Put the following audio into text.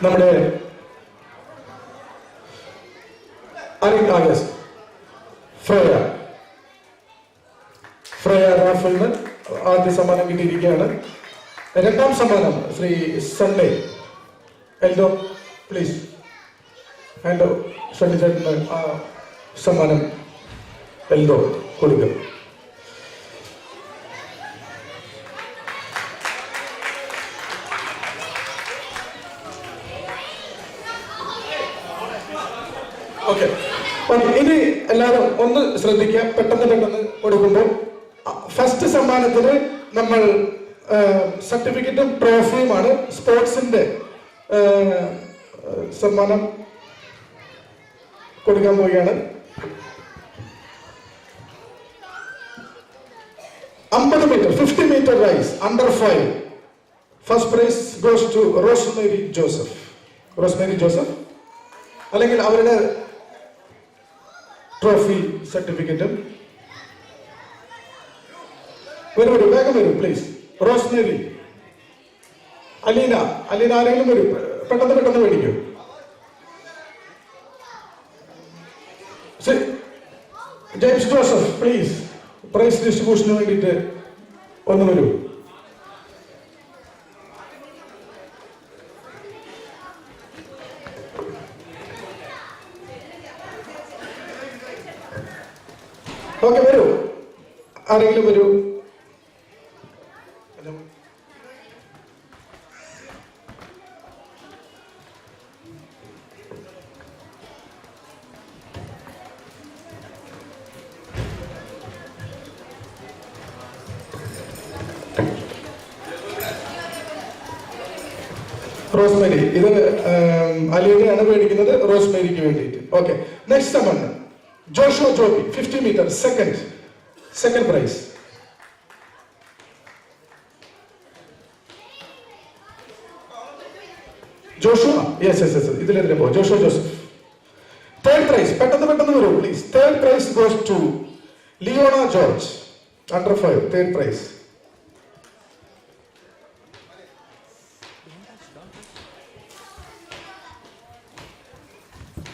നമ്മുടെ ഫ്രയ റാഫലിന് ആദ്യ സമ്മാനം കിട്ടിയിരിക്കുകയാണ്. രണ്ടാം സമ്മാനം ശ്രീ സൺഡേ എൽഡോ. പ്ലീസ് എൽഡോ സണ്ണി ചേട്ടന് ആ സമ്മാനം എൽഡോ കൊടുക്കും. ഓക്കെ, ഇനി എല്ലാവരും ഒന്ന് ശ്രദ്ധിക്കുക. പെട്ടെന്ന് കൊടുക്കുമ്പോൾ ഫസ്റ്റ് സമ്മാനത്തിന് നമ്മൾ സർട്ടിഫിക്കറ്റും ട്രോഫിയുമാണ്. സ്പോർട്സിന്റെ സമ്മാനം കൊടുക്കാൻ പോവുകയാണ്. 50 metre 50 metre race under 5. First prize goes to Rosemary Joseph. അല്ലെങ്കിൽ അവരുടെ ട്രോഫി സർട്ടിഫിക്കറ്റും വേഗം വരൂ പ്ലീസ്. റോസ്മേരി, അലീന ആരെങ്കിലും വരും, പെട്ടെന്ന് മേടിക്കൂ. ജെയിംസ് ജോസഫ് പ്ലീസ് പ്രൈസ് ഡിസ്ട്രിബ്യൂഷന് വേണ്ടിയിട്ട് ഒന്ന് വരൂ. ഓക്കെ, വരൂ, ആരെങ്കിലും വരൂ. റോസ്മേരി, ഇത് അലീനയാണ് മേടിക്കുന്നത് റോസ്മേരിക്ക് വേണ്ടിയിട്ട്. ഓക്കെ, നെക്സ്റ്റ് സമ്മാനം Josho Joby 50 metre second prize. Josho ഇതിലെതിരെ പോ. ജോഷോ ജോസഫ്. തേർഡ് പ്രൈസ് പെട്ടെന്ന് വരൂ please. Third prize goes to Leona George under 5. Third price.